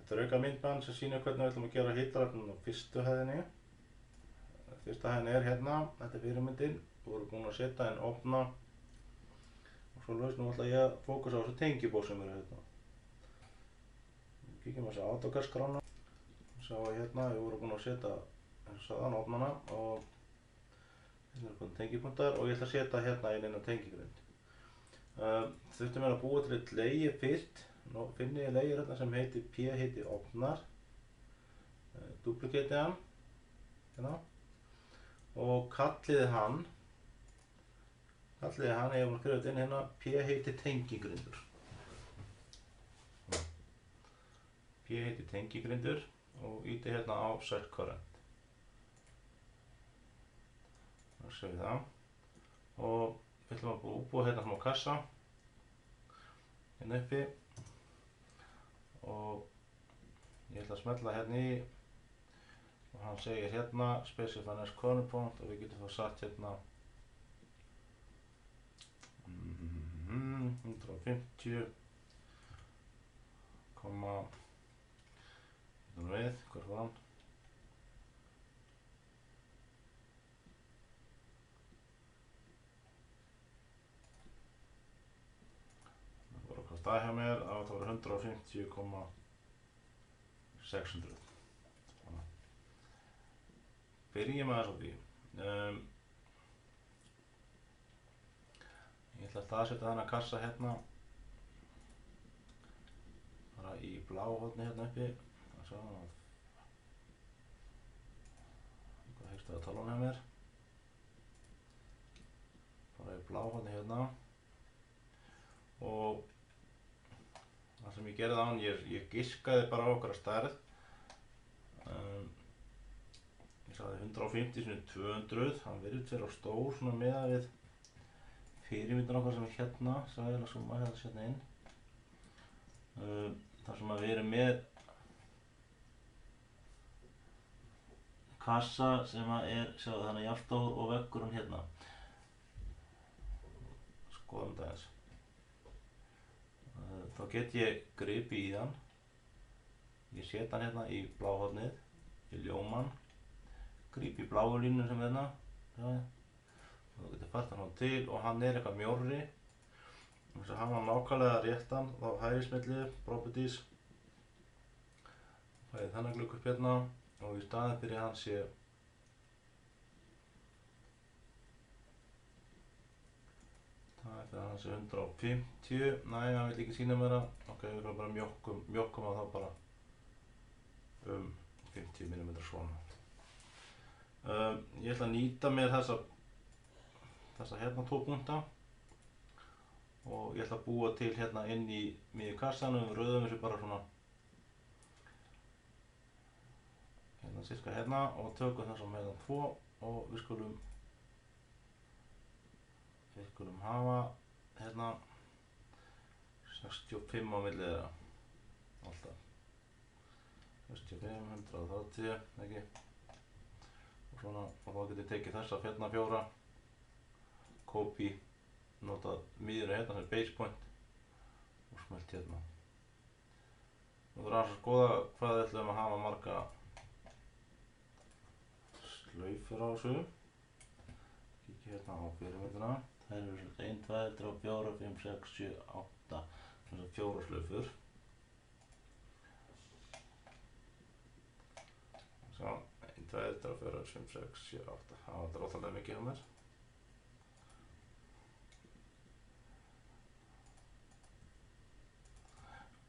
Þetta er auka myndband sem sýnir hvernig við ætlum að gera hitaraflinn á fyrstu hæðinni. Fyrsta hæðin er hérna, þetta er fyrirmyndin. Við vorum búin að setja inn ofna og svo laus. Nú ætla ég að fókusa á þessu tengibók sem eru hérna. Kíkjum á þessu AutoCAD-skrána. Sjá hérna, við vorum búin að setja eins og þann ofnana og hérna eru tengipunktar og ég ætla að setja hérna inn á tengigrind. Þurftum við að búa til eitt layer fyrst. Nú finn ég layer hérna sem heitir p ofnar. Duplicate hann hérna og kalliði hann ég hef skrifað inn hérna p tengigrindur. P tengigrindur og íti hérna á set current. Það séum við það og við ætlum að útbúa hérna smá kassa hérna uppi og ég ætla að smella hérna í og hann segir hérna specify next corner point og við getum þá satt hérna 150 komma við, hvað var hann? Það voru hvað stað hjá mér að það voru 150,600. Byrjum aðeins á því. Ég ætla að staðsetja þennan kassa hérna bara í bláhorni hérna uppi. Hvað heyrstu að tala hjá mér? Bara í bláhorni hérna og það sem ég gerði án, ég giskaði bara á okkar stærð. Ég sagði 150 x 200, hann virðist vera stór svona meðan við fyrirmyndin okkar sem er hérna, sagði ég að zooma hérna inn. Þar sem að við erum með kassa sem að er, sjáðu þannig jafnstór og veggurinn hérna. Skoðum þetta aðeins. Þá get ég gripið í hann. Ég set hann hérna í bláhornið, í ljóman. Gríp í bláu línu sem er hérna. Þá getur fært hann til og hann er eitthvað mjórri. Þess að hann var nákvæmlega réttan, þá hægrismilli, properties. Fæði þennan glugg upp hérna og í staðinn fyrir hann sé það er fyrir hann sé 150. Næ, hann vil ekki sýna mér það. Ok, við erum bara mjókkum að þá bara 50 mm svona. Ég ætla að nýta mér þessa hérna tvo punkta og ég ætla að búa til hérna inn í miðju kassanum. Við röðum þessu bara svona hérna cirka hérna og tökum þessum hérna tvo og við skulum hafa hérna 65 á milli þeirra alltaf 65, 130, ekki? Og svona, og þá getur ég tekið þessa hérna fjóra, copy, nota miðjuna hérna sem base point og smelt hérna. Nú þurfum að skoða hvað við ætlum að hafa marga slaufur á þessu. Kíkja hérna á fyrirmyndina. Það eru 1, 2, 3, 4, 5, 6, 7, 8, þessar 4 slaufur. Svo, 1, 2, 3, 4, 5, 6, 7, 8. Það var ótrúlega mikið hjá mér.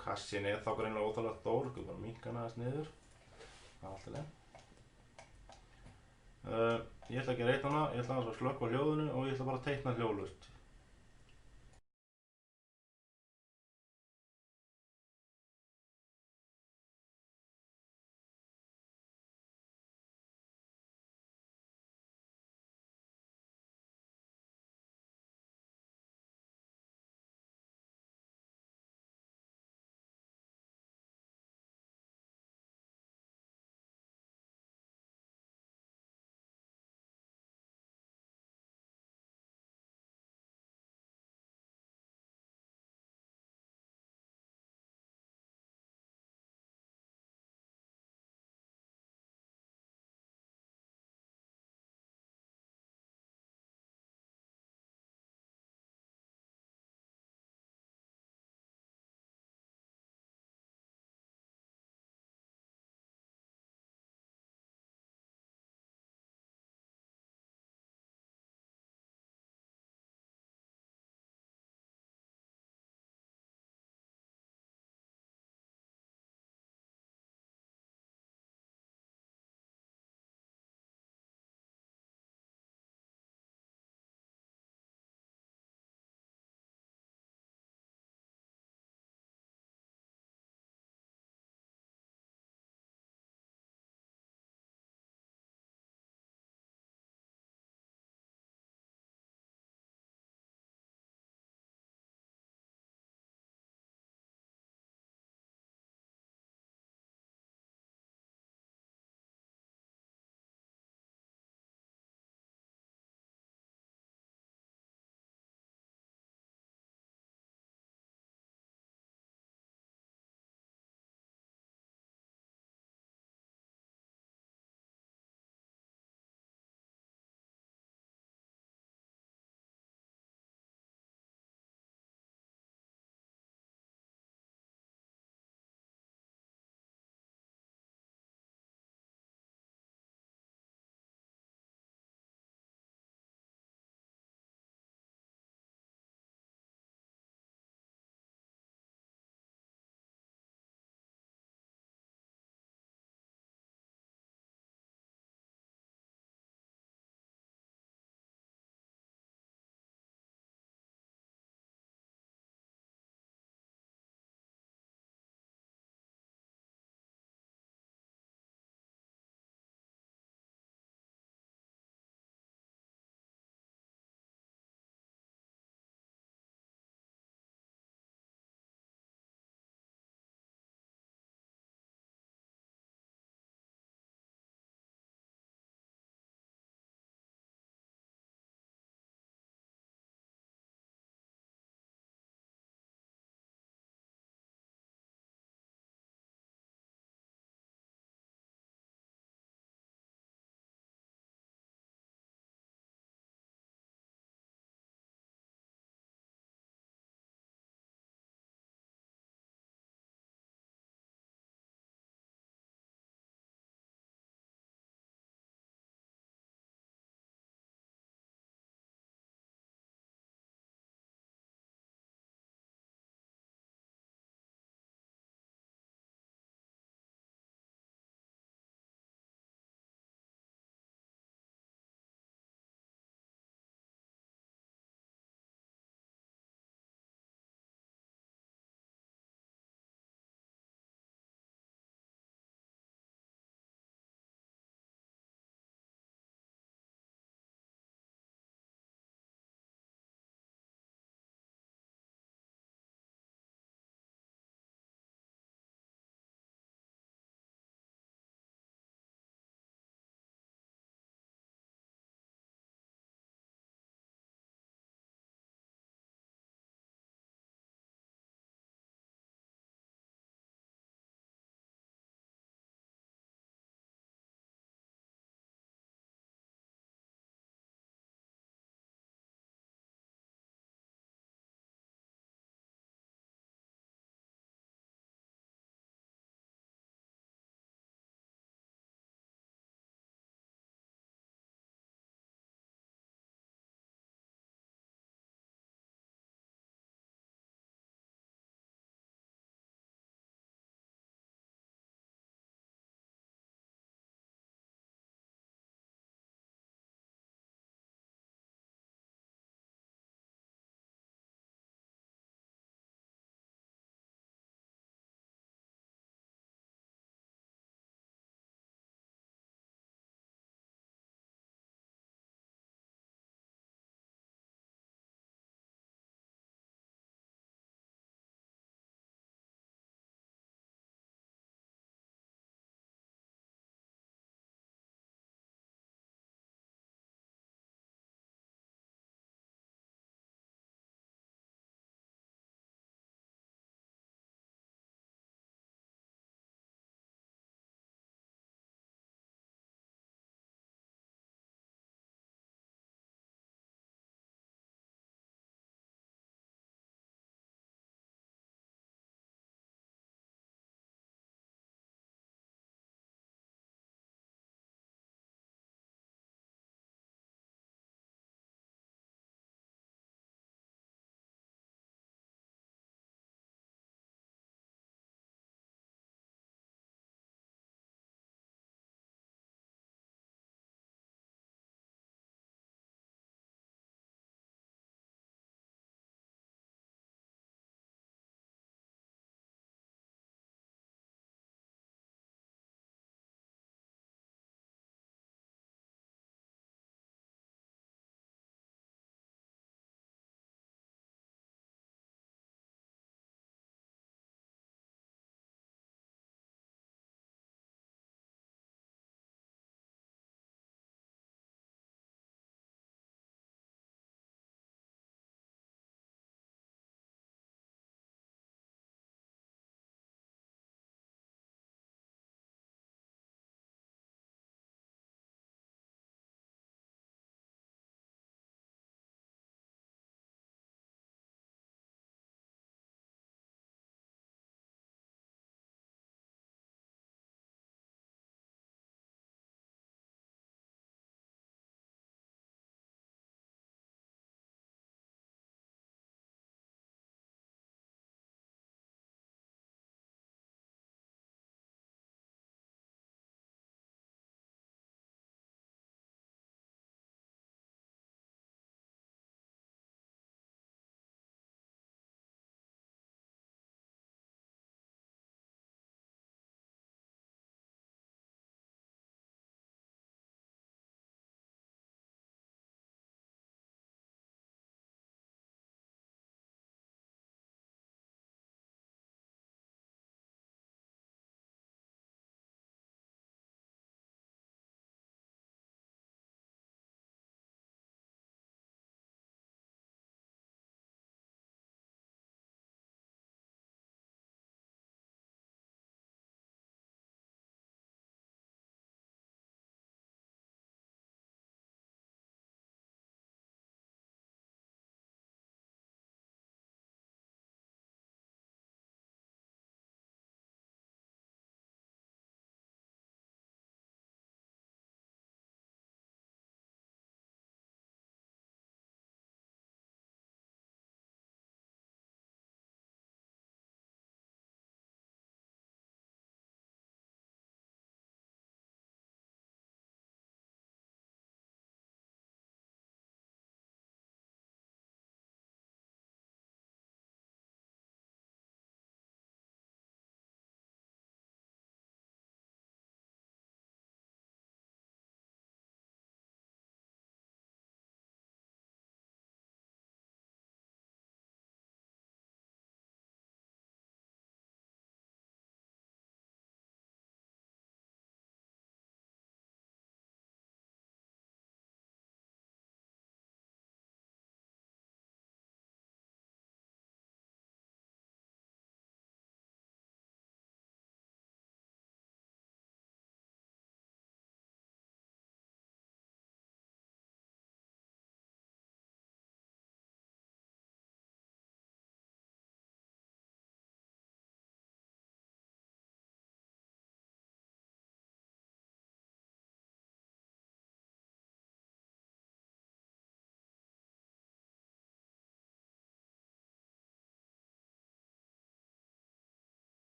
Kassin er þá greinilega ótrúlega stór, við bara minnka hann aðeins niður. Það er allt í lagi. Ég ætla að gera eitt hana, ég ætla að slökkva hljóðinu og ég ætla bara að teikna hljóðlaust.